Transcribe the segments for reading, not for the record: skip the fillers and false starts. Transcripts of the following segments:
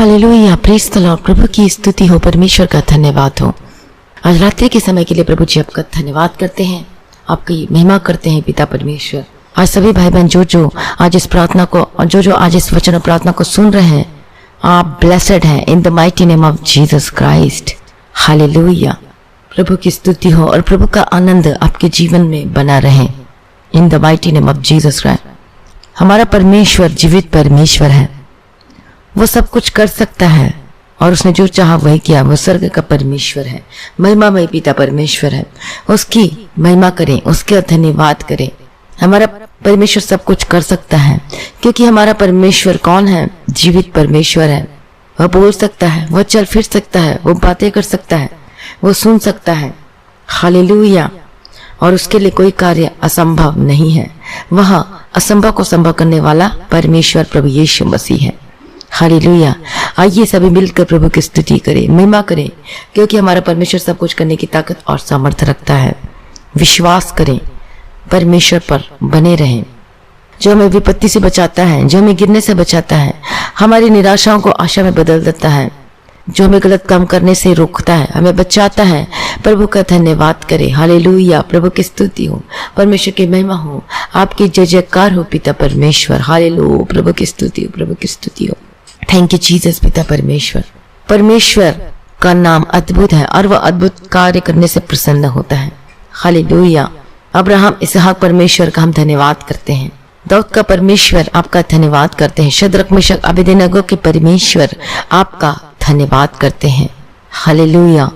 Hallelujah, praise the Lord. प्रभु की स्तुति हो, परमेश्वर का धन्यवाद हो। आज रात्रि के समय के लिए प्रभु जी आपका धन्यवाद करते हैं, आपकी महिमा करते हैं पिता परमेश्वर। आज सभी भाई बहन जो आज इस प्रार्थना को जो आज इस वचन और प्रार्थना को सुन रहे हैं, आप ब्लेसेड हैं in the mighty name of Jesus Christ. Hallelujah, प्रभु की स्तुति हो और प्रभु का आनंद आपके जीवन में बना रहे इन the mighty name of Jesus Christ. हमारा परमेश्वर जीवित परमेश्वर है, वो सब कुछ कर सकता है और उसने जो चाहा वही किया। वो स्वर्ग का परमेश्वर है, महिमामय पिता परमेश्वर है। उसकी महिमा करें, उसके धन्यवाद करें। हमारा परमेश्वर सब कुछ कर सकता है क्योंकि हमारा परमेश्वर कौन है? जीवित परमेश्वर है। वह बोल सकता है, वह चल फिर सकता है, वो बातें कर सकता है, वो सुन सकता है। हालेलुया, और उसके लिए कोई कार्य असंभव नहीं है। वह असंभव को संभव करने वाला परमेश्वर प्रभु यीशु मसीह है। हालेलुया, आइए सभी मिलकर प्रभु की स्तुति करें, महिमा करें, क्योंकि हमारा परमेश्वर सब कुछ करने की ताकत और सामर्थ्य रखता है। विश्वास करें, परमेश्वर पर बने रहें, जो हमें विपत्ति से बचाता है, जो हमें गिरने से बचाता है, हमारी निराशाओं को आशा में बदल देता है, जो हमें गलत काम करने से रोकता है, हमें बचाता है। प्रभु का धन्यवाद करें। हालेलुया, प्रभु की स्तुति हो, परमेश्वर की महिमा हो, आपकी जय जयकार हो पिता परमेश्वर। हालेलुया, प्रभु की स्तुति हो, प्रभु की स्तुति हो। थैंक यू जीसस पिता परमेश्वर। परमेश्वर का नाम अद्भुत है और वह अद्भुत कार्य करने से प्रसन्न होता है। हालेलुया, अब्राहम इसहाक परमेश्वर का हम धन्यवाद करते हैं। दाऊद का परमेश्वर आपका धन्यवाद करते हैं। शद्रक मेशक अबेदनगो के परमेश्वर आपका धन्यवाद करते हैं। हालेलुया,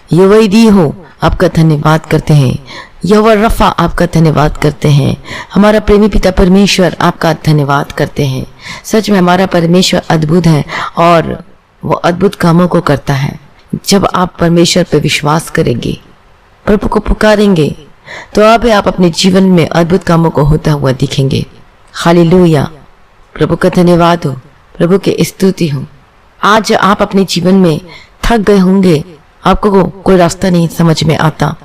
यहोवा हो आपका धन्यवाद करते हैं। यहोवा रफा आपका धन्यवाद करते हैं। हमारा प्रेमी पिता परमेश्वर आपका धन्यवाद करते हैं। सच में हमारा परमेश्वर अद्भुत है और वो अद्भुत कामों को करता है। जब आप परमेश्वर पर विश्वास करेंगे, प्रभु को पुकारेंगे, तो आप अपने जीवन में अद्भुत कामों को होता हुआ दिखेंगे। हालेलुया, प्रभु का धन्यवाद हो, प्रभु की स्तुति हो। आज आप अपने जीवन में थक गए होंगे, आपको कोई रास्ता नहीं समझ में आता,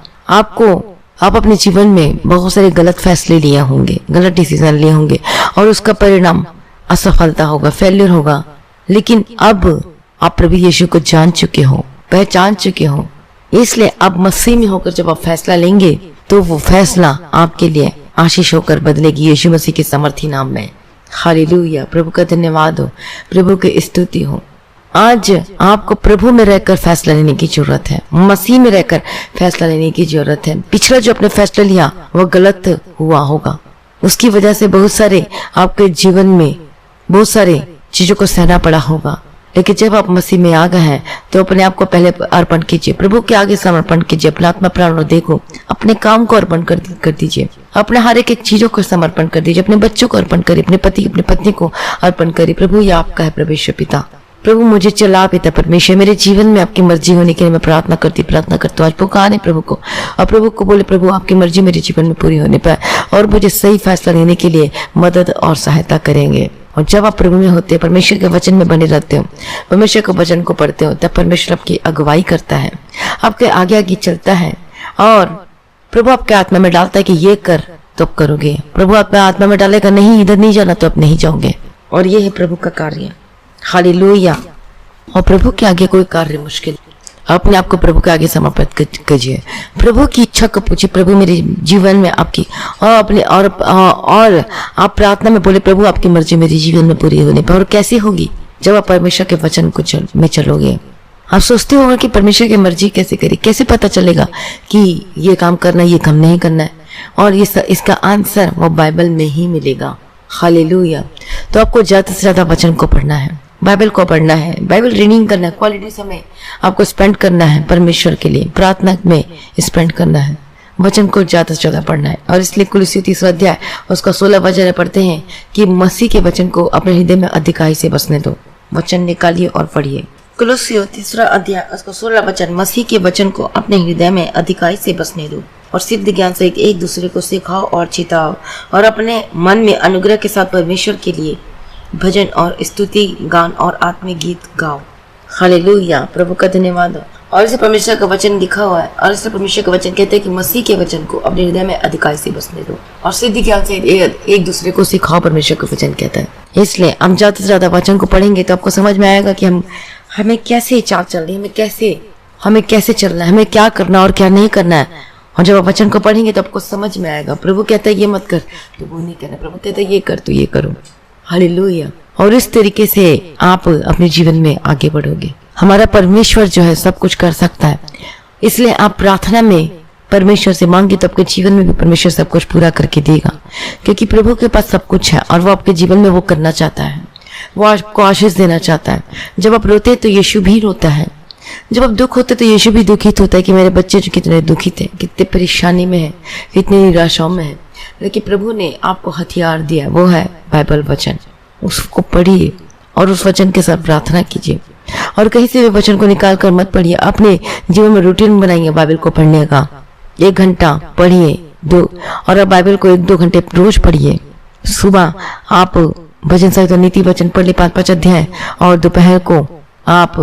आप अपने जीवन में बहुत सारे गलत फैसले लिए होंगे, गलत डिसीजन लिए होंगे और उसका परिणाम असफलता होगा, फेल्यूर होगा। लेकिन अब आप प्रभु यीशु को जान चुके हो, पहचान चुके हो, इसलिए अब मसीह में होकर जब आप फैसला लेंगे तो वो फैसला आपके लिए आशीष होकर बदलेगी यीशु मसीह के समर्थी नाम में। हालेलुया, प्रभु का धन्यवाद हो, प्रभु की स्तुति हो। आज आपको प्रभु में रहकर फैसला लेने की जरूरत है, मसीह में रहकर फैसला लेने की जरूरत है। पिछला जो आपने फैसला लिया वो गलत हुआ होगा, उसकी वजह से बहुत सारे आपके जीवन में बहुत सारे चीजों को सहना पड़ा होगा। लेकिन जब आप मसीह में आ गए हैं तो अपने आप को पहले अर्पण कीजिए, प्रभु के आगे समर्पण कीजिए। अपना आत्मा प्राण देखो, अपने काम को अर्पण कर दीजिए, अपने हर एक चीजों को समर्पण कर दीजिए। अपने बच्चों को अर्पण करिए, अपने पति अपने पत्नी को अर्पण करिए। प्रभु ये आपका है परमेश्वर पिता। प्रभु मुझे चला पिता परमेश्वर, मेरे जीवन में आपकी मर्जी होने के लिए मैं प्रार्थना करती हूँ। आज पुकारे प्रभु को और प्रभु को बोले, प्रभु आपकी मर्जी मेरे जीवन में पूरी होने पर और मुझे सही फैसला लेने के लिए मदद और सहायता करेंगे। और जब आप प्रभु में होते हैं, परमेश्वर के वचन में बने रहते हो, परमेश्वर के वचन को पढ़ते हो, तब परमेश्वर आपकी अगुवाई करता है, आपके आगे आगे चलता है और प्रभु आपके आत्मा में डालता है कि ये कर तो आप करोगे। प्रभु आपके आत्मा में डालेगा, नहीं इधर नहीं जाना तो आप नहीं जाओगे। और ये है प्रभु का कार्य। हालेलुया, और प्रभु के आगे कोई कार्य मुश्किल, अपने आप को प्रभु के आगे समर्पित कीजिए। प्रभु की इच्छा को पूछिए, प्रभु मेरे जीवन में आपकी और अपने और आप प्रार्थना में बोले, प्रभु आपकी मर्जी मेरे जीवन में पूरी होने पर। और कैसे होगी? जब आप परमेश्वर के वचन को में चलोगे। आप सोचते होंगे कि परमेश्वर की मर्जी कैसे करी, कैसे पता चलेगा कि ये काम करना है, ये काम नहीं करना है। और इसका आंसर वो बाइबल में ही मिलेगा। हालेलुया, तो आपको ज्यादा से ज्यादा वचन को पढ़ना है, बाइबल को पढ़ना है, बाइबल रीडिंग करना है, क्वालिटी समय आपको स्पेंड करना है परमेश्वर के लिए, प्रार्थना में स्पेंड करना है, वचन को ज्यादा से ज्यादा पढ़ना है। और इसलिए कुलुस्सी 3 अध्याय उसका 16 वचन पढ़ते हैं कि मसीह के वचन को अपने हृदय में अधिकाई से बसने दो। वचन निकालिए और पढ़िए। कुलुस्सी 3 अध्याय उसका 16 वचन, मसीह के वचन को अपने हृदय में अधिकाई से बसने दो और सिद्ध ज्ञान से एक दूसरे को सिखाओ और चिताओ और अपने मन में अनुग्रह के साथ परमेश्वर के लिए भजन और स्तुति गान और आत्मिक गीत गाओ। हालेलुया, प्रभु का धन्यवाद। और इसे परमेश्वर का वचन लिखा हुआ है, और इसे परमेश्वर का वचन कहते हैं कि मसीह के वचन को अपने हृदय में अधिकाई से बसने दो और सिद्धि ज्ञान से एक दूसरे को सिखाओ, परमेश्वर का वचन कहता है। इसलिए हम ज्यादा से ज्यादा वचन को पढ़ेंगे तो आपको समझ में आएगा कि हमें कैसे चाल चल रही है, हमें कैसे चलना है, हमें क्या करना और क्या नहीं करना है। और जब आप वचन को पढ़ेंगे तो आपको समझ में आएगा। प्रभु कहता है ये मत कर तो वो नहीं करना, प्रभु कहता है ये कर तो ये करो। हालेलुया। और इस तरीके से आप अपने जीवन में आगे बढ़ोगे। हमारा परमेश्वर जो है सब कुछ कर सकता है, इसलिए आप प्रार्थना में परमेश्वर से मांगे तो आपके जीवन में भी परमेश्वर सब कुछ पूरा करके देगा, क्योंकि प्रभु के पास सब कुछ है और वो आपके जीवन में वो करना चाहता है, वो आपको आशीष देना चाहता है। जब आप रोते तो यीशु भी रोता है, जब आप दुख होते तो यीशु भी दुखित होता है कि मेरे बच्चे जो कितने दुखित हैं, कितने परेशानी में है, कितनी निराशाओं में है। लेकिन प्रभु ने आपको हथियार दिया, वो है बाइबल वचन। उसको पढ़िए और उस वचन के साथ प्रार्थना कीजिए। और कहीं से भी वचन को निकाल कर मत पढ़िए, अपने जीवन में रूटीन बनाइए बाइबल को पढ़ने का। 1 घंटा पढ़िए, 2 और अब बाइबल को 1-2 घंटे रोज पढ़िए। सुबह आप भजन संहिता नीति वचन पढ़ लिए 5-5 अध्याय, और दोपहर को आप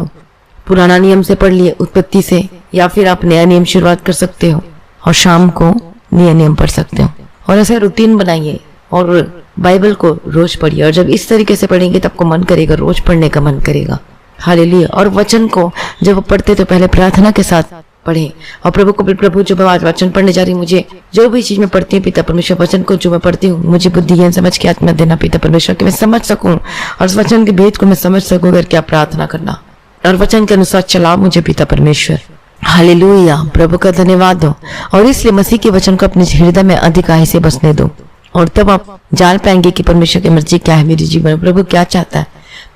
पुराना नियम से पढ़ लिए, उत्पत्ति से, या फिर आप नया नियम शुरुआत कर सकते हो और शाम को नया नियम पढ़ सकते हो। और ऐसा रूटीन बनाइए और बाइबल को रोज पढ़िए। और जब इस तरीके से पढ़ेंगे तो आपको मन करेगा, रोज पढ़ने का मन करेगा। हालेलुया। और वचन को जब पढ़ते तो पहले प्रार्थना के साथ पढ़ें और प्रभु को, प्रभु जो मैं आज वचन पढ़ने जा रही हूँ, मुझे जो भी चीज मैं पढ़ती हूँ पिता परमेश्वर, वचन को जो मैं पढ़ती हूँ मुझे बुद्धि ज्ञान समझ के आत्मा देना पिता परमेश्वर, कि मैं समझ सकूं और उस वचन के भेद को मैं समझ सकूं अगर क्या प्रार्थना करना, और वचन के अनुसार चलाओ मुझे पिता परमेश्वर। हालेलुया। प्रभु का धन्यवाद हो। और इसलिए मसीह के वचन को अपने हृदय में अधिकाई से बसने दो, और तब आप जान पाएंगे कि परमेश्वर की मर्जी क्या है मेरे जीवन में, प्रभु क्या चाहता है,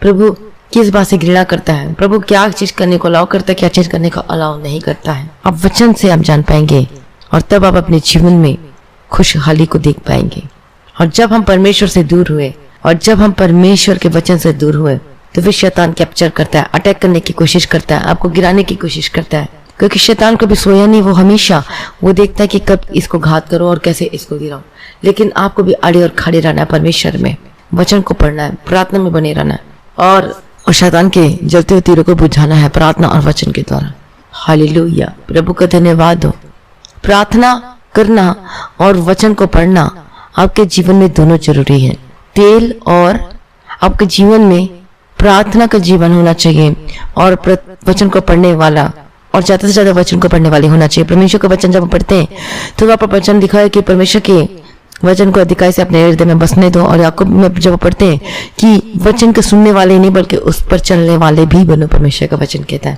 प्रभु किस बात से घृणा करता है, प्रभु क्या चीज करने को अलाउ करता है, क्या चीज करने को अलाउ नहीं करता है। अब वचन से आप जान पाएंगे और तब आप अपने जीवन में खुशहाली को देख पाएंगे। और जब हम परमेश्वर से दूर हुए और जब हम परमेश्वर के वचन से दूर हुए तो फिर शैतान कैप्चर करता है, अटैक करने की कोशिश करता है, आपको गिराने की कोशिश करता है, क्योंकि शैतान कभी सोया नहीं। वो हमेशा वो देखता है कि कब इसको घात करो और कैसे इसको गिराओ। लेकिन आपको भी अड़े और खड़े रहना है, परमेश्वर में वचन को पढ़ना है, प्रार्थना में बने रहना है, और शैतान के जलते हुए तीरों को बुझाना है प्रार्थना और वचन के द्वारा। हालेलुया। प्रभु का धन्यवाद हो। प्रार्थना करना और वचन को पढ़ना आपके जीवन में दोनों जरूरी है। तेल और आपके जीवन में प्रार्थना का जीवन होना चाहिए और वचन को पढ़ने वाला, और ज्यादा से ज्यादा वचन को पढ़ने वाले होना चाहिए। परमेश्वर का वचन जब हम पढ़ते हैं तो वहाँ पर वचन लिखा है कि परमेश्वर के वचन को अधिकाई से अपने हृदय में बसने दो। और याकूब में जब पढ़ते हैं कि वचन के सुनने वाले नहीं बल्कि उस पर चलने वाले भी बनो, परमेश्वर का वचन कहता है।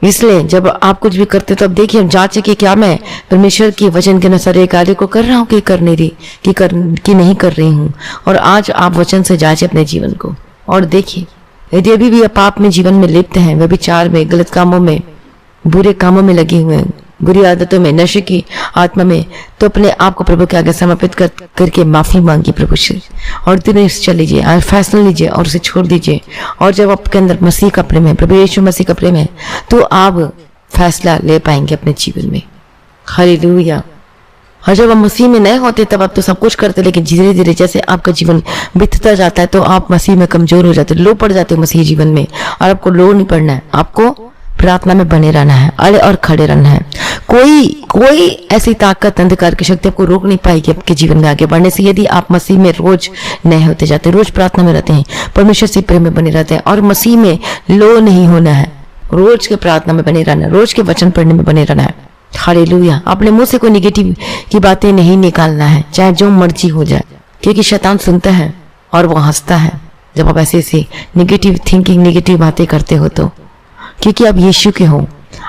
इसलिए जब आप कुछ भी करते तो अब देखिए, जांचे कि क्या मैं परमेश्वर की वचन के अनुसार एक कार्य को कर रहा हूँ कि नहीं कर रही हूँ। और आज आप वचन से जांचे अपने जीवन को और देखिए, यदि अभी भी आप पाप में जीवन में लिप्त हैं, व्यभिचार में, गलत कामों में, बुरे कामों में लगे हुए हैं, बुरी आदतों में, नशे की आत्मा में, तो अपने आप को प्रभु के आगे समर्पित करके माफी मांगी प्रभु से, और दिन चल लीजिए, फैसला लीजिए और उसे छोड़ दीजिए। और जब आपके अंदर मसीह का प्रेम है, प्रभु यीशु मसीह का प्रेम है, तो आप फैसला ले पाएंगे अपने जीवन में। हालेलुया। और जब हम मसीह में नए होते तब आप तो सब कुछ करते, लेकिन धीरे धीरे जैसे आपका जीवन बीतता जाता है तो आप मसीह में कमजोर हो जाते, लो पड़ जाते हो मसीह जीवन में। और आपको लो नहीं पड़ना है, आपको प्रार्थना में बने रहना है, अड़े और खड़े रहना है। कोई ऐसी ताकत, अंधकार की शक्ति आपको रोक नहीं पाएगी आपके जीवन में आगे बढ़ने से, यदि आप मसीह में रोज नए होते जाते हैं, रोज प्रार्थना में रहते हैं, परमेश्वर से प्रेम में बने रहते हैं, और मसीह में लो नहीं होना है, रोज के प्रार्थना में बने रहना है, रोज के वचन पढ़ने में बने रहना है। हालेलुया। अपने मुंह से कोई निगेटिव की बातें नहीं निकालना है, चाहे जो मर्जी हो जाए, क्योंकि शैतान सुनता है और वो हंसता है जब आप ऐसे निगेटिव थिंकिंग, निगेटिव बातें करते हो तो, क्योंकि आप यीशु के हो,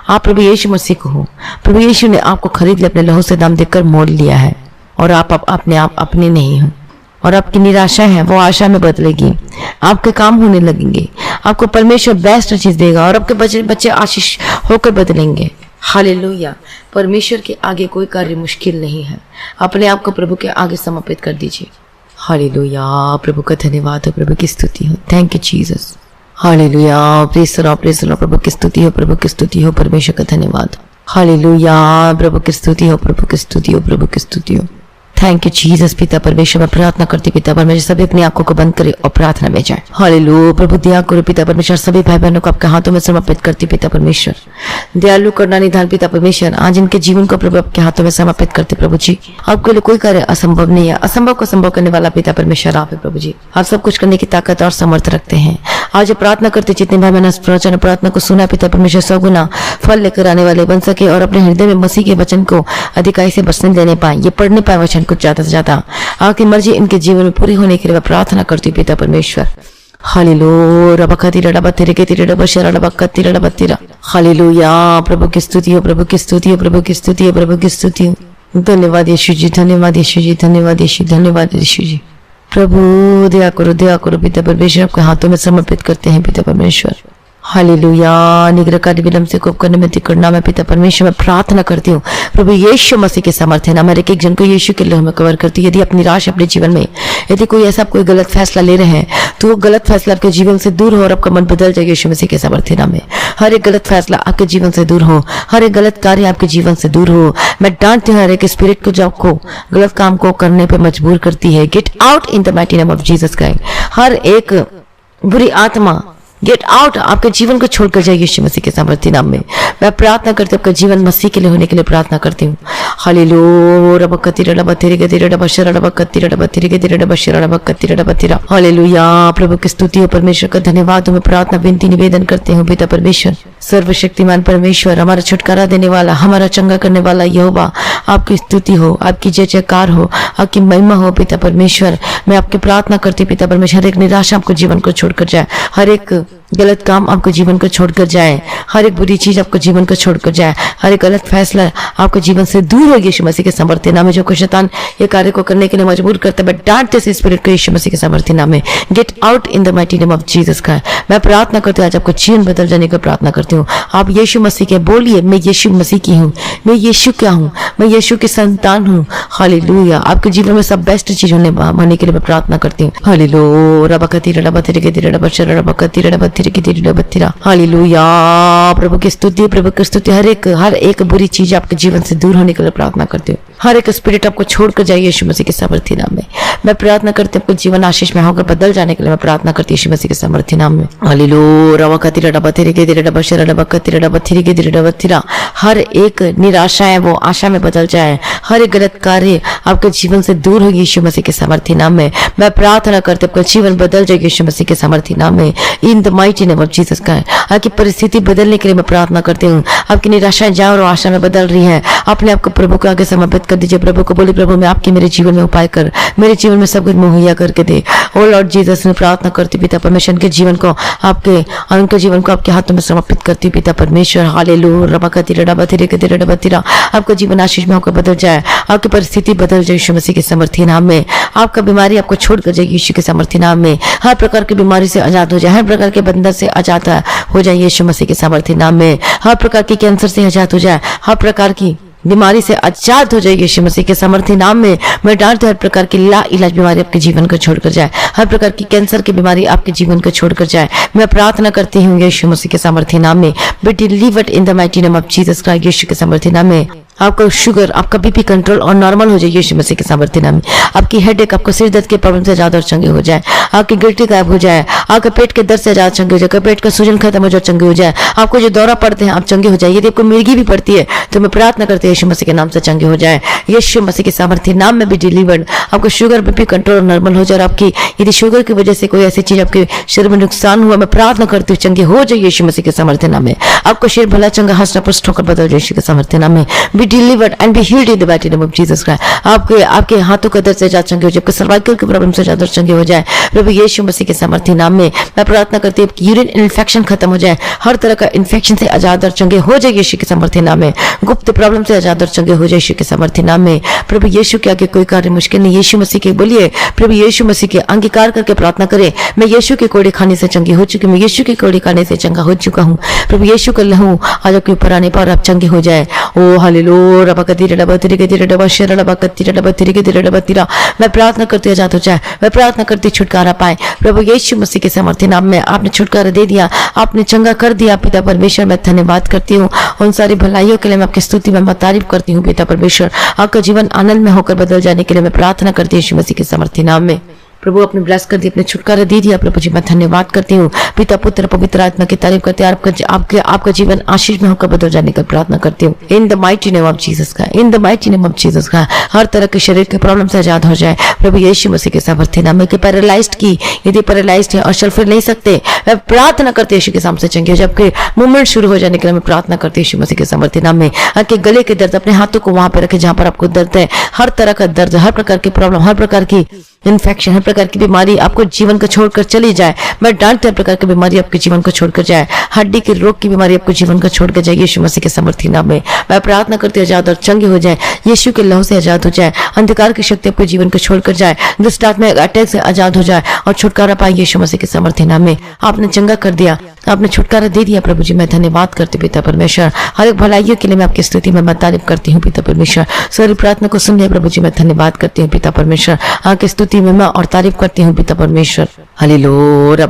आप प्रभु यीशु मसीह को हो। प्रभु यीशु ने आपको खरीद लिया, अपने लहू से दाम देकर मोल लिया है, और आप अपने आप अपने नहीं हो। और आपकी निराशा है वो आशा में बदलेगी, आपके काम होने लगेंगे, आपको परमेश्वर बेस्ट चीज देगा, और आपके बच्चे आशीष होकर बदलेंगे। हालेलुया। परमेश्वर के आगे कोई कार्य मुश्किल नहीं है। अपने आप को प्रभु के आगे समर्पित कर दीजिए। हालेलुया। प्रभु का धन्यवाद हो, प्रभु की स्तुति हो। Thank you Jesus. Hallelujah. Praise the Lord. प्रभु की स्तुति हो, प्रभु की स्तुति हो, परमेश्वर का धन्यवाद। हालेलुया। प्रभु की स्तुति हो, प्रभु की स्तुति हो, प्रभु की स्तुति हो। Thank you Jesus. पिता परमेश्वर, मैं प्रार्थना करती पिता परमेश्वर सभी अपनी आंखों को बंद करे और प्रार्थना में जाए। हालेलुया प्रभु, दया करो पिता परमेश्वर, सभी भाई बहनों को आपके हाथों में समर्पित करती पिता परमेश्वर। दयालु करना निधान पिता परमेश्वर, आज इनके जीवन को प्रभु आपके हाथों में समर्पित करते प्रभु जी। आपके लिए कोई कार्य असंभव नहीं है, असंभव को संभव करने वाला पिता परमेश्वर आप है प्रभु जी। आप सब कुछ करने की ताकत और समर्थ रखते हैं। आज प्रार्थना करते जितने भाई बहन प्रवचन प्रार्थना को सुना पिता परमेश्वर, 100 गुना फल लेकर आने वाले बन सके और अपने हृदय में मसीह के वचन को अधिकाई से बसने देने पाए, ये पढ़ने पाए वचन को ज्यादा से ज्यादा। आपकी मर्जी इनके जीवन में पूरी होने के लिए मैं प्रार्थना करती हूँ पिता परमेश्वर। हालेलुया रबकती रबतिरे के तिरे रबशरा रबकती रबतिरा। हालेलुया प्रभु की स्तुति हो, प्रभु की स्तुति हो, प्रभु की स्तुति हो, प्रभु की स्तुति हो। धन्यवाद यीशु जी, धन्यवाद यीशु जी, धन्यवाद यीशु, धन्यवाद यीशु जी। प्रभु दया करो पिता परमेश्वर, आपके हाथों में समर्पित करते हैं पिता परमेश्वर। हालेलुया निग्रह कार्य विलंब से कोप करने में तिकड़ना मैं पिता परमेश्वर में प्रार्थना करती हूँ प्रभु यीशु मसीह के सामर्थ्य नाम, एक एक जन को यीशु के लहू में कवर करती हूँ। यदि अपनी राश अपने जीवन में यदि कोई ऐसा कोई गलत फैसला ले रहे हैं तो वो गलत फैसला आपके जीवन से दूर हो और आपका मन बदल जाए यीशु मसीह के सामर्थ्य नाम में। हर एक गलत फैसला आपके जीवन से दूर हो, हर एक गलत कार्य आपके जीवन से दूर हो। मैं डांटती हूँ हर एक स्पिरिट को जो आपको गलत काम को करने पर मजबूर करती है। Get out in the mighty name of Jesus Christ. हर एक बुरी आत्मा गेट आउट, आपके जीवन को छोड़कर जाइए यीशु मसीह के सामर्थ्य नाम में। मैं प्रार्थना करती हूँ आपका जीवन मसीह के लिए होने के लिए प्रार्थना करती हूँ। हालेलुया रबकती रबतिरे के तिरे रबशरा रबकती रबतिरे के तिरे रबशरा रबकती रबतिरा। हालेलुया प्रभु की स्तुति हो, परमेश्वर का धन्यवाद हो। मैं प्रार्थना विनती निवेदन करते हूँ पिता परमेश्वर, सर्वशक्तिमान परमेश्वर, हमारा छुटकारा देने वाला, हमारा चंगा करने वाला यहोवा, आपकी स्तुति हो, आपकी जय जयकार हो, आपकी महिमा हो पिता परमेश्वर। मैं आपकी प्रार्थना करती पिता परमेश्वर, हर एक निराशा आपको जीवन को छोड़कर जाए, हर एक गलत काम आपको जीवन को छोड़कर जाए, हर एक बुरी चीज आपको जीवन को छोड़कर जाए, हर एक गलत फैसला आपको जीवन से दूर हो यीशु मसीह के सामर्थ्य नाम में। जो कोई शैतान ये कार्य को करने के लिए मजबूर करता है, मैं डांटते इस स्पिरिट को यीशु मसीह के सामर्थ्य नाम में। Get out in the mighty name of Jesus Christ. मैं प्रार्थना करती हूँ आज आपको जीवन बदल जाने की प्रार्थना करती हूँ। आप यीशु मसीह के बोलिए, मैं यीशु मसीह की हूँ, मैं यीशु क्या हूँ, मैं यीशु की संतान हूँ। हालेलुया आपके जीवन में सब बेस्ट चीज होने के लिए मैं प्रार्थना करती हूँ। हालेलुया रबकती रबतिरे के तिरे रबशरा रबकती रबतिरे के तिरे रबतिरा। हालेलुया प्रभु की स्तुति, प्रभु की स्तुति। हर एक बुरी चीज आपके जीवन से दूर होने के लिए प्रार्थना करती हूँ। हर एक स्पिरिट आपको छोड़कर जाइए यीशु मसीह के सामर्थ्य नाम में। मैं प्रार्थना करती हूँ आपको जीवन आशीष में होकर बदल जाने के लिए मैं प्रार्थना करती हूँ यीशु मसीह के सामर्थ्य नाम में। हालेलुया रबकती रबतिरे के तिरे रबशरा रबकती रबतिरे के तिरे रबतिरा। हर एक निराशा है वो आशा में बदल जाए, हर एक गलत कार्य आपके जीवन से दूर हो यीशु मसीह के सामर्थ्य नाम में। मैं प्रार्थना करती हूँ आपका जीवन बदल जाए यीशु मसीह के सामर्थ्य नाम में। इन the mighty name of Jesus Christ. आपकी परिस्थिति बदलने के लिए मैं प्रार्थना करती हूँ। आपकी निराशाएं जाओ और आशा में बदल रही है, अपने आपको प्रभु को आगे समर्पित कर दीजिए। प्रभु को बोले, प्रभु मैं आपके मेरे जीवन में उपाय कर, मेरे जीवन में सब कुछ मुहैया करके दे। ओ लॉर्ड जीसस ने प्रार्थना करती पिता परमेश्वर के जीवन को आपके और उनके जीवन को आपके हाथों में समर्पित करती पिता परमेश्वर। हालेलुया रबकती रबतिरे के तिरे रबतिरा। आपका जीवन आशीष में होकर बदल जाए, आपकी परिस्थिति बदल जाए यीशु मसीह के सामर्थ्य नाम में। आपका बीमारी आपको छोड़कर जाए यीशु के सामर्थ्य नाम में। हर प्रकार की बीमारी से आजाद हो जाए, हर प्रकार के बंधन से आजाद हो जाए यीशु मसीह के सामर्थ्य नाम में। हर प्रकार की कैंसर से आजाद हो जाए, हर प्रकार की बीमारी से आजाद हो जाए यीशु मसीह के सामर्थ्य नाम में। मैं डांटती हूं हर प्रकार की ला इलाज बीमारी आपके जीवन को छोड़कर जाए, हर प्रकार की कैंसर की बीमारी आपके जीवन को छोड़कर जाए। मैं प्रार्थना करती हूँ यीशु मसीह के सामर्थ्य नाम में। Be delivered in the mighty name of Jesus Christ. Yeshu के सामर्थ्य नाम में आपका शुगर, आपका बीपी कंट्रोल और नॉर्मल हो जाए यीशु मसीह के सामर्थ्य नाम में। आपकी हेडेक, आपको सिर दर्द के प्रॉब्लम से आजाद और चंगे हो जाए, आपकी गिल्टी गायब हो जाए, आपके पेट के दर्द से आजाद चंगे हो जाए, पेट का सूजन खत्म हो जाए, चंगे हो जाए। आपको जो दौरा पड़ते हैं आप चंगे हो जाए। यदि आपको मिर्गी भी पड़ती है तो मैं प्रार्थना करती हूँ यीशु मसीह के नाम से चंगे हो जाए। यीशु मसीह के सामर्थ्य नाम में भी डिलीवर्ड। आपको शुगर बीपी कंट्रोल नॉर्मल हो जाए। और आपकी यदि शुगर की वजह से कोई ऐसी चीज आपके शरीर में नुकसान हुआ, मैं प्रार्थना करती हूँ चंगे हो जाए यीशु मसीह के सामर्थ्य नाम में। आपको शरीर भला चंगा हंसना पुष्ट होकर बदल जाए यीशु के सामर्थ्य नाम में। Be delivered and healed in the mighty name of Jesus Christ। आपके हाथों के दर्द से आजाद चंगे हो जाए, आपके सर्वाइकल की प्रॉब्लम से आजाद चंगे हो जाए प्रभु यीशु मसीह के सामर्थ्य नाम में। मैं प्रार्थना करती हूँ कि यूरिन इन्फेक्शन खत्म हो जाए, हर तरह का इन्फेक्शन से आजाद और चंगे हो जाए यीशु के सामर्थ्य नाम में। गुप्त प्रॉब्लम से आजाद और चंगे हो जाए यीशु के सामर्थ्य नाम में। प्रभु यीशु के आगे कोई कार्य मुश्किल नहीं। यीशु मसीह के बोलिए, प्रभु यीशु मसीह के अंगीकार करके प्रार्थना करें। मैं यीशु के कोड़े खाने से चंगी हो चुकी, मैं यीशु के कोड़े खाने से चंगा हो चुका हूँ। प्रभु यीशु का लहू आज आपके ऊपर आने पर आप चंगे हो जाए। ओ हालेलुया रबकती रबतिरे के तिरे रबशरा रबकती रबतिरे के तिरे रबतिरा। मैं प्रार्थना करती आजाद हो जाए, मैं प्रार्थना करती छुटकारा पाए प्रभु यीशु मसीह के सामर्थ्य नाम में। आपने छुटकारा दे दिया, आपने चंगा कर दिया पिता परमेश्वर। मैं धन्यवाद करती हूँ उन सारी भलाइयों के लिए। मैं आपकी स्तुति में तारीफ करती हूँ पिता परमेश्वर। आपका जीवन आनंद में होकर बदल जाने के लिए मैं प्रार्थना करती हूँ यीशु मसीह के सामर्थ्य नाम में। प्रभु अपने ब्लेस कर दिया, अपने छुटकारा दे दिया प्रभु जी। मैं धन्यवाद करती हूँ पिता पुत्र पवित्र आत्मा की तारीफ करते हैं। आपका जीवन आशीष में होकर बदल जाने का प्रार्थना करती हूँ in the mighty name of Jesus का, in the mighty name of Jesus का। हर तरह के शरीर के प्रॉब्लम से आजाद हो जाए प्रभु यीशु मसीह के सामर्थ्य नाम में। कि पैरालाइज्ड की यदि पैरालाइज्ड है और चल फिर नहीं सकते, मैं प्रार्थना करती हूँ यीशु के सामने से चंगे। जबकि मूवमेंट शुरू हो जाने के लिए मैं प्रार्थना करती हूँ यीशु मसीह के सामर्थ्य नाम में। आपके गले के दर्द, अपने हाथों को वहां पर रखे जहां पर आपको दर्द है। हर तरह का दर्द, हर प्रकार की प्रॉब्लम, हर प्रकार की इन्फेक्शन, हर प्रकार की बीमारी आपको जीवन को छोड़कर चली जाए। मैं डांटती हूं प्रकार की बीमारी आपके जीवन को छोड़कर जाए। हड्डी के रोग की बीमारी आपको जीवन को छोड़कर जाए यीशु मसीह के सामर्थ्य नाम में। मैं प्रार्थना करती हूं आजाद और चंगे हो जाए, यीशु के लहू से आजाद हो जाए। अंधकार की शक्ति आपके जीवन को छोड़कर जाए, दुष्ट आत्मा अटैक से आजाद हो जाए और छुटकारा पाए यीशु मसीह के सामर्थ्य नाम में। आपने चंगा कर दिया, आपने छुटकारा दे दिया प्रभु जी। मैं धन्यवाद करती पिता परमेश्वर। हर एक भलाइयों के लिए मैं आपकी स्तुति में तारीफ करती हूँ पिता परमेश्वर। सारी प्रार्थना को सुन लिया प्रभु जी। मैं धन्यवाद करती हूँ पिता परमेश्वर। आपकी स्तुति में मैं और तारीफ करती हूँ पिता परमेश्वर। हालेलुया।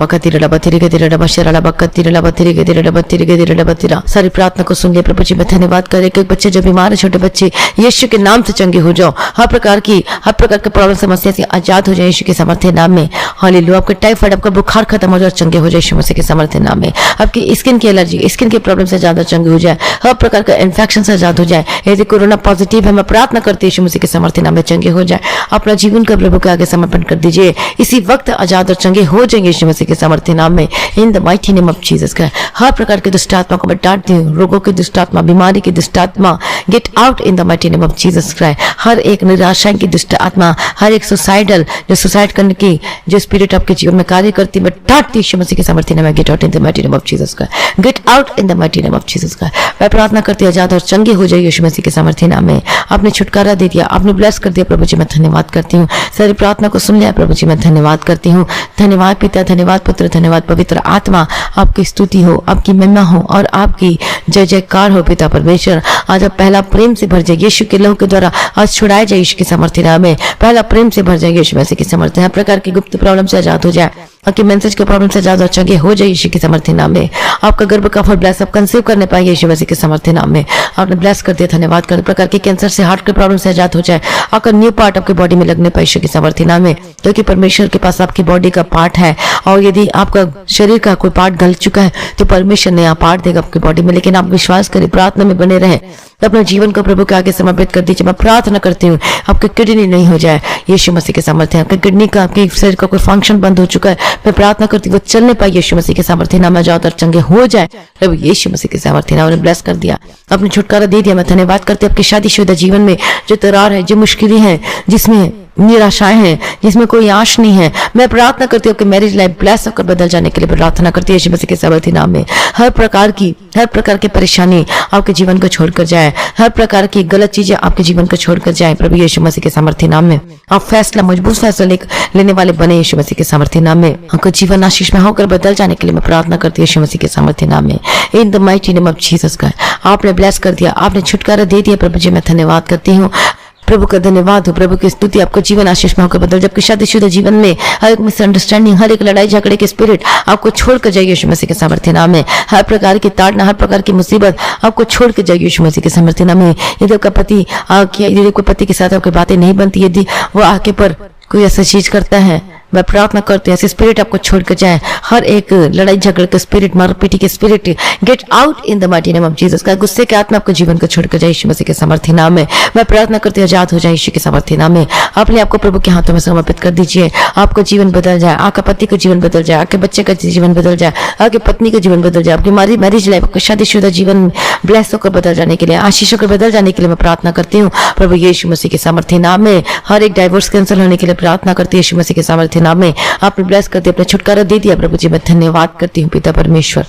सारी प्रार्थना को सुन लिया प्रभु जी। मैं धन्यवाद कर एक बच्चे जो बीमार है, छोटे बच्चे यीशु के नाम से चंगे हो जाओ। हर प्रकार के प्रॉब्लम समस्या से आजाद हो जाए यीशु के सामर्थ्य नाम में। हालेलुया। आपका टाइफाइड, आपका बुखार खत्म हो जाए, चंगे हो जाए यीशु मसीह के सामर्थ्य नाम में। आपकी स्किन की एलर्जी, स्किन के प्रॉब्लम से ज्यादा चंगे हो जाए। हर प्रकार का इन्फेक्शन से आजाद हो जाए। यदि कोरोना पॉजिटिव है, मैं प्रार्थना करती हूँ यीशु मसीह के सामर्थ्य नाम में चंगे हो जाए। अपना जीवन का प्रभु के आगे समर्पण कर दीजिए। इसी वक्त आजाद और चंगे हो जाएंगे यीशु मसीह के सामर्थ्य नाम में इन the mighty name of Jesus का। हर प्रकार के दुष्ट आत्मा को मैं डांटती हूँ। रोगों की दुष्ट आत्मा, बीमारी की दुष्ट आत्मा, get out in the mighty name of Jesus Christ. हर एक निराशा की दुष्ट आत्मा, हर एक सुसाइडल जो सुसाइड करने की जो स्पिरिट आपके जीवन में कार्य करती है, मैं डांटती यीशु मसीह के सामर्थ्य नाम में। Get out in the mighty name of Jesus का, get out in the mighty name of Jesus का। मैं प्रार्थना करती हूँ आजाद और चंगे हो जाए यीशु मसीह के सामर्थ्य नाम में। आपने छुटकारा दे दिया, आपने ब्लेस कर दिया प्रभु जी। मैं धन्यवाद करती हूँ। सारी प्रार्थना को सुन लिया प्रभु जी। मैं धन्यवाद करती हूँ। धन्यवाद पिता, धन्यवाद पुत्र, धन्यवाद पवित्र आत्मा। आपकी स्तुति हो, आपकी महिमा हो और आपकी जय जयकार हो पिता परमेश्वर। आज आप पहला प्रेम से भर जाए यीशु के लहू के द्वारा। आज छुड़ाए जाए यीशु के सामर्थ्य नाम में। पहला प्रेम से भर जाए यीशु मसीह के सामर्थ्य। हर प्रकार की गुप्त प्रॉब्लम से आजाद हो जाए। आपके मैसेज के प्रॉब्लम से ज्यादा चंगे हो जाए यीशु के सामर्थ्य नाम में। आपका गर्भ का फल ब्लेस आप कंसीव करने पाए यीशु मसीह के सामर्थ्य नाम में। आपने ब्लेस कर दिया, धन्यवाद कर। प्रकार के कैंसर से, हार्ट के प्रॉब्लम से आजाद हो जाए। आपका न्यू पार्ट आपकी बॉडी में लगने पाए यीशु के सामर्थ्य नाम में। क्योंकि परमेश्वर के पास आपकी बॉडी का पार्ट है और यदि आपका शरीर का कोई पार्ट गल चुका है तो परमेश्वर नया पार्ट देगा आपकी बॉडी में। लेकिन आप विश्वास करें, प्रार्थना में बने रहे, अपना जीवन को प्रभु के आगे समर्पित कर दीजिए। मैं प्रार्थना करती हूँ आपके किडनी नहीं हो जाए यीशु मसीह के सामर्थ्य। आपके किडनी का, आपके शरीर का कोई फंक्शन बंद हो चुका है, मैं प्रार्थना करती हूँ वो चलने पाए यीशु मसीह के सामर्थ्य नाम में। जाओ चंगे हो जाए प्रभु यीशु मसीह के सामर्थ्य नाम ने। ब्लेस कर दिया, अपने छुटकारा दे दिया। मैं धन्यवाद करती हूँ आपकी शादीशुदा जीवन में जो तरार है, जो मुश्किलें हैं, जिसमें निराशाएं हैं, जिसमें कोई आश नहीं है, मैं प्रार्थना करती हूँ कि मैरिज लाइफ ब्लेस होकर बदल जाने के लिए प्रार्थना करती है यीशु मसीह के सामर्थ्य नाम में। हर प्रकार की परेशानी आपके जीवन को छोड़कर जाए। हर प्रकार की गलत चीजें आपके जीवन को छोड़कर जाए प्रभु यीशु मसीह के सामर्थ्य नाम में। आप फैसला, मजबूत फैसला लेने वाले बने यीशु मसीह के सामर्थ्य नाम में। आपका जीवन आशीष में होकर बदल जाने के लिए मैं प्रार्थना करती हूँ यीशु मसीह के सामर्थ्य नाम में इन the mighty name of Jesus का। आपने ब्लेस कर दिया, आपने छुटकारा दे दिया प्रभु जी। मैं धन्यवाद करती हूँ प्रभु का। धन्यवाद हो प्रभु की स्तुति। आपको जीवन आशीष में होकर बदल। जबकि शादीशुदा जीवन में हर एक मिसअंडरस्टैंडिंग, हर एक लड़ाई झगड़े के स्पिरिट आपको छोड़ कर जाइए यीशु मसीह के सामर्थ्य नाम में। हर प्रकार की ताड़ना, हर प्रकार की मुसीबत आपको छोड़ कर जाइए यीशु मसीह के सामर्थ्य नाम में। यदि आपका पति यदि कोई पति के साथ आपकी बातें नहीं बनती, यदि वो आके पर कोई ऐसा चीज करता है, मैं प्रार्थना करती हूँ ऐसे स्पिरिट आपको छोड़ कर जाए। हर एक लड़ाई झगड़े का स्पिरिट, मारपीटी के spirit gate out in the mighty name of Jesus का। गुस्से के आत्मा आपको जीवन को छोड़ कर जाए यीशु मसीह के सामर्थ्य नाम में। मैं प्रार्थना करती हूँ आजाद हो जाए यीशु के सामर्थ्य नाम में। अपने आपको प्रभु के हाथों में समर्पित कर दीजिए। आपका जीवन बदल जाए, आपका पति का जीवन बदल जाए, आपके बच्चे का जीवन बदल जाए, आपकी पत्नी का जीवन बदल जाए, आपकी मैरिज लाइफ, आपका शादीशुदा जीवन ब्लेस होकर बदल जाने के लिए, आशीष होकर बदल जाने के लिए मैं प्रार्थना करती हूँ प्रभु यीशु मसीह के सामर्थ्य नाम में। हर एक डाइवोर्स कैंसिल होने के लिए प्रार्थना करती हूँ यीशु मसीह के सामर्थ्य नाम में। आप ब्लेस कर दिया, अपना छुटकारा दे दिया प्रभु जी। मैं धन्यवाद करती हूँ पिता परमेश्वर।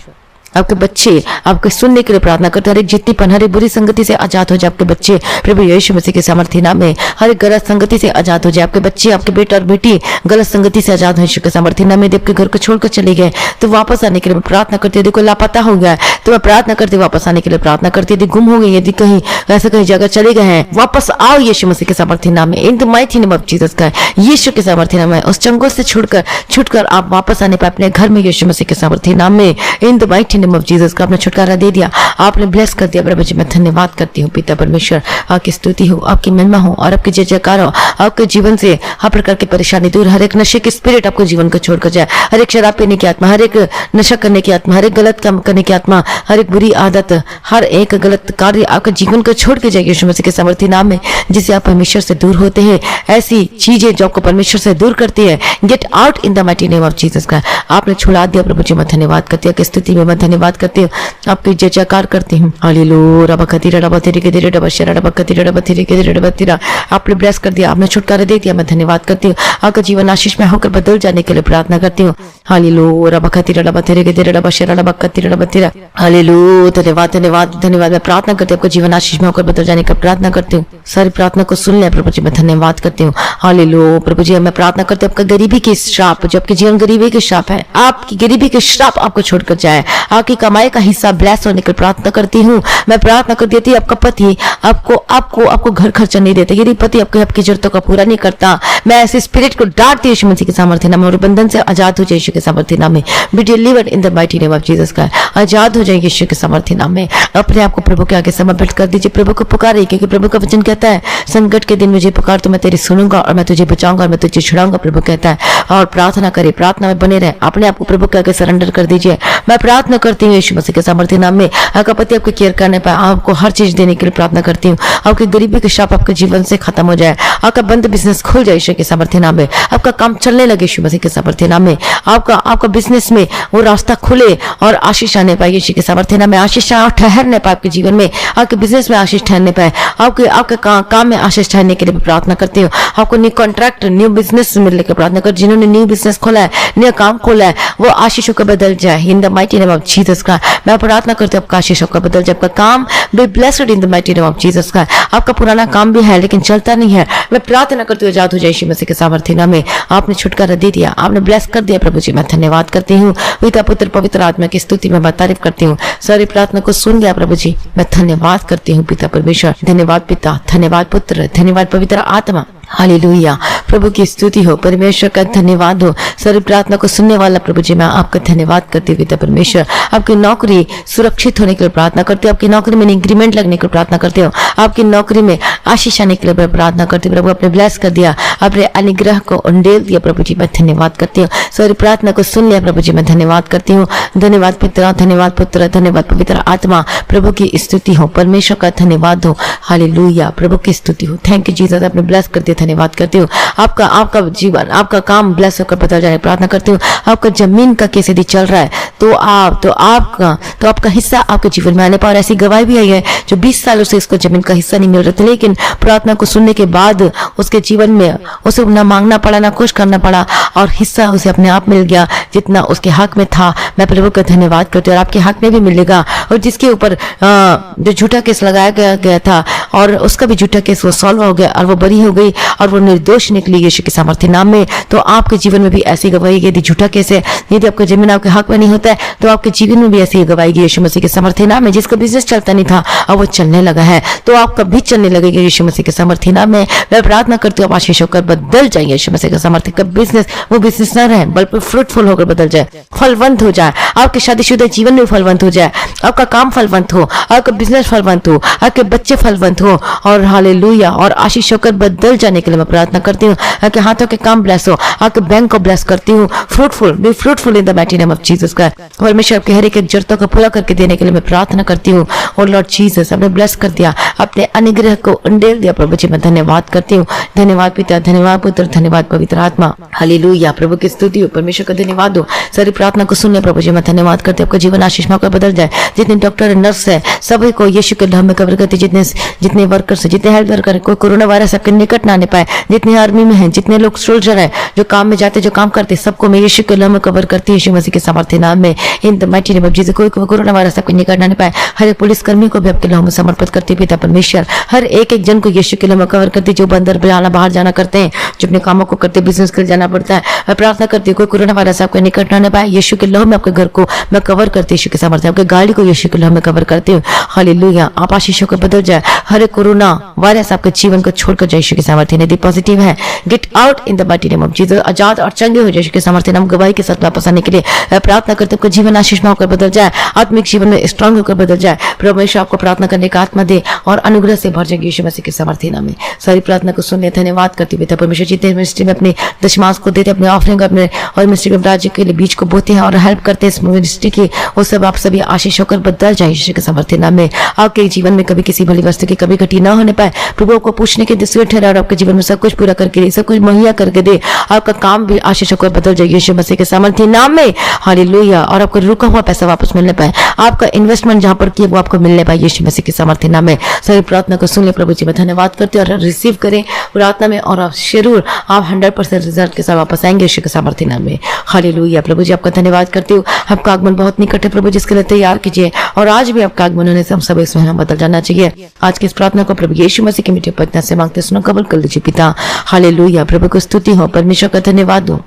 आपके बच्चे आपके सुनने के लिए प्रार्थना करते हैं। हर एक जितनीपन, हर एक बुरी संगति से आजाद हो जाए आपके बच्चे प्रभु यीशु मसीह के सामर्थ्य नाम में। हर एक गलत संगति से आजाद हो जाए आपके बच्चे, आपके बेटा और बेटी गलत संगति से आजाद हो यीशु के सामर्थ्य नाम में। यदि आपके घर को छोड़कर चले गए तो वापस आने के लिए मैं प्रार्थना करती हूँ। यदि कोई लापता हो गया तो मैं प्रार्थना करती हूँ वापस आने के लिए प्रार्थना करती हूँ। यदि गुम हो गई, यदि कहीं ऐसे कहीं जगह चले गए हैं, वापस आओ यीशु मसीह के सामर्थ्य नाम में। इन the mighty name of Jesus का यीशु के सामर्थ्य नाम में उस चंगुल से छुटकर आप वापस आने पाए अपने घर में यीशु मसीह के सामर्थ्य नाम में। इन the mighty name of Jesus का आपने छुटकारा दे दिया, आपने ब्लेस कर दिया प्रभु जी। मैं धन्यवाद करती हूँ पिता परमेश्वर, आपकी स्तुति हो, आपकी महिमा हो और आपकी जय जयकार हो। आपके जीवन से हर प्रकार की परेशानी दूर, हर एक नशे की स्पिरिट आपको जीवन को छोड़कर जाए, हर एक शराब पीने की आत्मा, हर एक नशा करने की आत्मा, हर एक गलत काम करने की आत्मा, हर एक बुरी आदत, हर एक गलत कार्य आपके जीवन को छोड़ के जाए यीशु मसीह के सामर्थ्य नाम में। जिससे आप परमेश्वर से दूर होते हैं, ऐसी चीजें जो आपको परमेश्वर से दूर करती है, get out in the mighty name of Jesus का आपने छुड़ा दिया प्रभु जी। मैं धन्यवाद करती हूँ, स्तुति में मैं धन्यवाद करती हूँ, आपकी जय जयकार करती हूँ। हालेलुया रबा खतीरा रबा तेरे के तेरे रबा शरा रबा खतीरा रबा तेरे के तेरे रबा तेरा आपने ब्लेस कर दिया, आपने छुटकारा दे दिया। मैं धन्यवाद करती हूँ, आपका जीवन आशीष में होकर बदल जाने के लिए प्रार्थना करती हूँ। हालेलुया रबा खतीरा रबा तेरे के तेरे रबा शरा रबा खतीरा रबा तेरा हालेलुया। धन्यवाद धन्यवाद धन्यवाद। मैं प्रार्थना करती हूँ आपका जीवन आशीष में होकर बदल जाने का प्रार्थना करती हूँ। सारी प्रार्थना को सुन ले प्रभु जी, मैं धन्यवाद करती हूँ। हालेलुया प्रभु जी, मैं प्रार्थना करती हूँ आपका गरीबी के श्राप, जो आपके जीवन गरीबी के श्राप है, आपकी गरीबी के श्राप आपको छोड़कर जाए, आपकी कमाई का हिस्सा ब्लेस होने की प्रार्थना करती हूँ। मैं प्रार्थना करती हूँ आपका पति आपको आपको आपको घर खर्चा नहीं देता, यदि पति आपकी जरूरतों का पूरा नहीं करता, मैं ऐसे स्पिरिट को डांटती हूँ यीशु मसीह के सामर्थ्य नाम में और बंधन से आजाद हो जाए यीशु के सामर्थ्य नाम में। Be delivered in the mighty name of Jesus का आजाद हो जाए यीशु के सामर्थ्य नाम में। अपने आप को प्रभु के आगे समर्पित कर दीजिए, प्रभु को पुकारिए, क्योंकि प्रभु का वचन कहता है संकट के दिन मुझे पुकार तो मैं तेरी सुनूंगा और मैं तुझे बचाऊंगा और मैं तुझे छुड़ाऊंगा, प्रभु कहता है। और प्रार्थना करे, प्रार्थना में बने रहे, अपने आप को प्रभु के आगे सरेंडर कर दीजिए। मैं प्रार्थना करती हूँ यीशु मसीह के सामर्थ्य नाम में, आपका पति आपको केयर करने पाए, आपको हर चीज देने के लिए प्रार्थना करती हूँ। आपकी गरीबी के श्राप आपके जीवन से खत्म हो जाए, आपका बंद बिजनेस खुल जाए यीशु के सामर्थ्य नाम में, आपका काम चलने लगे यीशु मसीह के सामर्थ्य नाम में, आपका बिजनेस में वो रास्ता खुले और आशीष आने पाए यीशु के सामर्थ्य नाम में। आशीष ठहरने पाए आपके जीवन में, आपके बिजनेस में आशीष ठहरने पाए, आपके काम में आशीष ठहरने के लिए प्रार्थना करती हूँ। आपको न्यू कॉन्ट्रैक्ट, न्यू बिजनेस मिलने की प्रार्थना कर, जिन्होंने न्यू बिजनेस खोला है, नया काम खोला है, वो आशीषों का बदल जाए इन the mighty name of Jesus का। मैं प्रार्थना करती हूँ आपका आशीषों का बदल जाए, आपका काम be blessed in the mighty name of Jesus का। आपका पुराना काम भी है लेकिन चलता नहीं है, मैं प्रार्थना करती हूँ आजाद हो जाए यीशु मसीह के सामर्थ्य नाम में। आपने छुटकारा दे दिया, आपने ब्लेस कर दिया प्रभु जी, मैं धन्यवाद करती हूँ। पिता पुत्र पवित्र आत्मा की स्तुति में मैं तारीफ करती हूँ। सारी प्रार्थना को सुन लिया प्रभु जी, मैं धन्यवाद करती हूँ पिता परमेश्वर। धन्यवाद पिता, धन्यवाद पुत्र, धन्यवाद पवित्र आत्मा। हालेलुया प्रभु की स्तुति हो, परमेश्वर का धन्यवाद हो। सारी प्रार्थना को सुनने वाला प्रभु जी, मैं आपका धन्यवाद करती हूँ पिता परमेश्वर। आपकी नौकरी सुरक्षित होने के लिए प्रार्थना करती हूँ, आपकी नौकरी में इंक्रीमेंट लगने के लिए प्रार्थना करती हूँ, आपकी नौकरी में आशीष आने के लिए प्रार्थना करती हूँ। प्रभु आपने ब्लेस कर दिया, अपने अनुग्रह को उंडेल दिया प्रभु जी, मैं धन्यवाद करती हूँ। सारी प्रार्थना को सुन लिया प्रभु जी, मैं धन्यवाद करती हूँ। धन्यवाद पिता, धन्यवाद पुत्र, धन्यवाद पवित्र आत्मा। प्रभु की स्तुति हो, परमेश्वर का धन्यवाद हो। हालेलुया प्रभु की स्तुति हो। थैंक यू जीसस, आपने ब्लेस कर दिया, धन्यवाद करती हूँ। आपका जीवन, आपका काम ब्लेस होकर बदल जाए प्रार्थना करती हूँ। आपका जमीन का केस यदि चल रहा है तो आपका हिस्सा आपके जीवन में आने पर, ऐसी गवाही भी आई है जो 20 सालों से इसको जमीन का हिस्सा नहीं मिल रहा था, लेकिन प्रार्थना को सुनने के बाद उसके जीवन में उसे न मांगना पड़ा, ना कुछ करना पड़ा और हिस्सा उसे अपने आप मिल गया जितना उसके हक में था। मैं प्रभु का धन्यवाद करती हूँ और आपके हक में भी मिलेगा। और जिसके ऊपर जो झूठा केस लगाया गया था और उसका भी झूठा केस वो सॉल्व हो गया और वो बरी हो गई और वो निर्दोष निकली यीशु के सामर्थ्य नाम में। तो आपके जीवन में भी ऐसी गवाही, यदि झूठा केस है, यदि आपका जमीन आपके हक में नहीं होता है, तो आपके जीवन में भी ऐसी गवाही यीशु मसीह के सामर्थ्य नाम में। जिसका बिजनेस चलता नहीं था और वो चलने लगा है, तो आपका भी चलने लगेगा यीशु मसीह के सामर्थ्य नाम में। मैं प्रार्थना करती हूँ आप आशीष होकर बदल जाए यीशु मसीह के सामर्थ्य का बिजनेस, वो बिजनेस न रहे बल्कि फ्रूटफुल होकर बदल जाए, फलवंत हो जाए। आपके शादीशुदा जीवन में फलवंत हो जाए, आपका काम फलवंत हो, आपका बिजनेस फलवंत हो, आपके बच्चे फलवंत हो और हालेलुया और आशीष होकर बदल जाने के लिए मैं प्रार्थना करती हूँ। आपके हाथों के काम ब्लेस हो, आपके बैंक को ब्लेस करती हूँ। Fruitful, be fruitful in the mighty name of Jesus का। परमेश्वर आपके हर एक जरूरतों को पूरा करके देने के लिए मैं प्रार्थना करती हूँ। और लॉर्ड जीसस आपने ब्लेस कर दिया, अपने अनुग्रह को उंडेल दिया प्रभु जी, मैं धन्यवाद करती हूँ। धन्यवाद पिता, धन्यवाद पुत्र, धन्यवाद पवित्र आत्मा। हालेलुया प्रभु की स्तुति हो, परमेश्वर का धन्यवाद हो। सारी प्रार्थना को सुनने प्रभु जी, मैं धन्यवाद करती हूँ। आपका जीवन आशीष में बदल जाए। जितने डॉक्टर नर्स है सभी को यीशु के नाम में कवर करती, जितने वर्कर्स, जितने हेल्थ वर्कर, कोई कोरोना वायरस आपके निकट ना आने आने पाए, जितने आर्मी में हैं, जितने लोग सोल्जर हैं, जो काम में जाते, जो काम करते, सबको मैं यीशु के नाम में कवर करती हूँ, यीशु मसीह के सामर्थ्य नाम में, इन the mighty name of Jesus. कोई कोरोना वायरस आपको निकट ना पाए। हर एक पुलिसकर्मी को भी आपके नाम में समर्पित करती पिता परमेश्वर। हर एक जन को यीशु के नाम में कवर करती, जो अंदर बाहर जाना करते हैं, जो अपने कामों को करते, बिजनेस के लिए जाना पड़ता है, मैं प्रार्थना करती हूँ कोई कोरोना वायरस आपको निकट ना पाए। यीशु के नाम में आपके घर को मैं कवर करती हूँ, यीशु के सामर्थ्य, आपके गाड़ी को यीशु के नाम में कवर करती हूँ। हालेलुया। आप आशीषों को बदल जाए, हर एक कोरोना वायरस आपके जीवन को छोड़कर जाए यीशु के सामर्थ्य। यदि पॉजिटिव है, get out in the mighty name of Jesus. आजाद और चंगे हो जाए यीशु के सामर्थ्य नाम। गवाही के साथ वापस आने के लिए प्रार्थना करते, आपका जीवन आशीष होकर बदल जाए, आत्मिक जीवन में स्ट्रांग होकर बदल जाए। परमेश्वर आपको प्रार्थना करने का आत्मा दे और अनुग्रह से भर जाए यीशु मसीह के सामर्थ्य नाम में। सारी प्रार्थना को सुनने धन्यवाद करती पिता परमेश्वर। जितने मिनिस्ट्री में अपने दशमांश को देते, अपने ऑफरिंग अपने और मिनिस्ट्री के राज्य के लिए बीज को बोते हैं और हेल्प करते हैं इस मिनिस्ट्री की, वो सब आप सभी आशीष होकर बदल जाए यीशु के सामर्थ्य नाम में। आपके जीवन में कभी किसी भली वस्तु की कभी घटी ना होने पाए। प्रभु को पूछने के दिशा ठहरा और आपके जीवन में सब कुछ पूरा करके दे, सब कुछ मुहैया करके दे। आपका काम भी आशीष होकर बदल जाए यीशु मसीह के सामर्थ्य नाम में। हालेलुया। और आपको रुका हुआ पैसा वापस मिलने पाए, आपका इन्वेस्टमेंट जहां पर किया वो आपको मिलने पाए यीशु मसीह के सामर्थ्य नाम में। सारी प्रार्थना को सुन ले प्रभु जी, मैं धन्यवाद करते और रिसीव करें प्रार्थना में, और जरूर आप 100% रिजल्ट के साथ वापस आएंगे यीशु के सामर्थ्य नाम में। हालेलुया। प्रभु जी आपका धन्यवाद करती हूँ। आपका आगमन बहुत निकट है प्रभु, जिसके लिए तैयार कीजिए, और आज भी आपका आगमन होने से हम सब इस महीना बदल जाना चाहिए। आज की इस प्रार्थना को प्रभु यीशु मसीह के मीठे पवित्र से मांगते सुनो, कबूल कर लीजिए पिता। हालेलुया। प्रभु को स्तुति हो, परमेश्वर का धन्यवाद दो।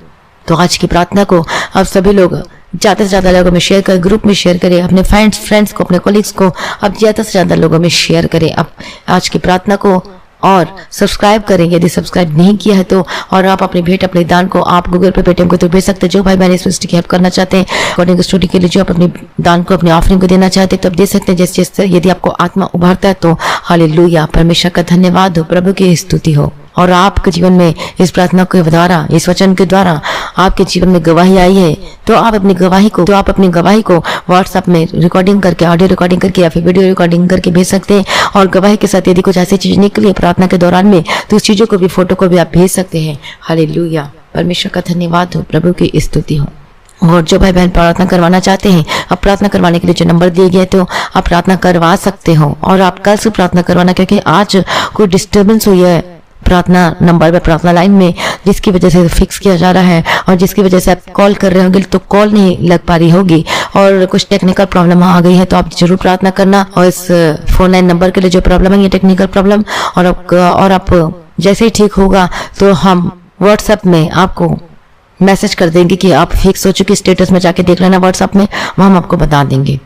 तो आज की प्रार्थना को आप सभी लोग ज्यादा से ज्यादा लोगों में शेयर करें, ग्रुप में शेयर करें, अपने फ्रेंड्स को, अपने कोलिग्स को आप ज्यादा से ज्यादा लोगों में शेयर करें आप आज की प्रार्थना को, और सब्सक्राइब करें यदि सब्सक्राइब नहीं किया है तो। और आप अपनी भेंट, अपने दान को आप गूगल पे, पेटीएम को तो भेज सकते हैं। जो भाई बहन इस मिनिस्ट्री की हेल्प करना चाहते हैं, अकॉर्डिंग स्टोरी के लिए जो आप अपने दान को, अपने ऑफरिंग को देना चाहते हैं तो आप दे सकते हैं जैसे यदि आपको आत्मा उभारता है तो। हालेलुया। परमेश्वर का धन्यवाद हो, प्रभु की स्तुति हो। और आपके जीवन में इस प्रार्थना के द्वारा, इस वचन के द्वारा आपके जीवन में गवाही आई है, तो आप अपनी गवाही को व्हाट्सएप में रिकॉर्डिंग करके, ऑडियो रिकॉर्डिंग करके या फिर वीडियो रिकॉर्डिंग करके भेज सकते हैं। और गवाही के साथ यदि कुछ ऐसी चीज निकली प्रार्थना के दौरान में, तो उस चीजों को भी, फोटो को भी आप भेज सकते हैं। हालेलुया। परमेश्वर का धन्यवाद हो, प्रभु की स्तुति हो। और जो भाई बहन प्रार्थना करवाना चाहते हैं, अब प्रार्थना करवाने के लिए जो नंबर दिए गए तो आप प्रार्थना करवा सकते हो। और आप कल से प्रार्थना करवाना, क्योंकि आज कोई डिस्टर्बेंस हुई है प्रार्थना नंबर पे, प्रार्थना लाइन में, जिसकी वजह से फिक्स किया जा रहा है, और जिसकी वजह से आप कॉल कर रहे होंगे तो कॉल नहीं लग पा रही होगी, और कुछ टेक्निकल प्रॉब्लम आ गई है। तो आप जरूर प्रार्थना करना। और इस फोन लाइन नंबर के लिए जो प्रॉब्लम है, ये टेक्निकल प्रॉब्लम, और आप जैसे ही ठीक होगा तो हम व्हाट्सएप में आपको मैसेज कर देंगे कि आप फिक्स हो चुकी, स्टेटस में जाके देख लेना व्हाट्सएप में, वहाँ हम आपको बता देंगे।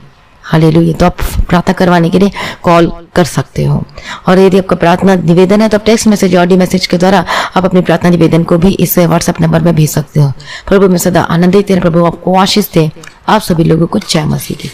हालेलुया। तो आप प्रार्थना करवाने के लिए कॉल कर सकते हो। और यदि आपका प्रार्थना निवेदन है तो आप टेक्स्ट मैसेज, ऑडियो मैसेज के द्वारा आप अपनी प्रार्थना निवेदन को भी इस व्हाट्सएप नंबर में भेज सकते हो। प्रभु में सदा आनंदित रहे, प्रभु आपको आशीष दे। आप सभी लोगों को जय मसीह की।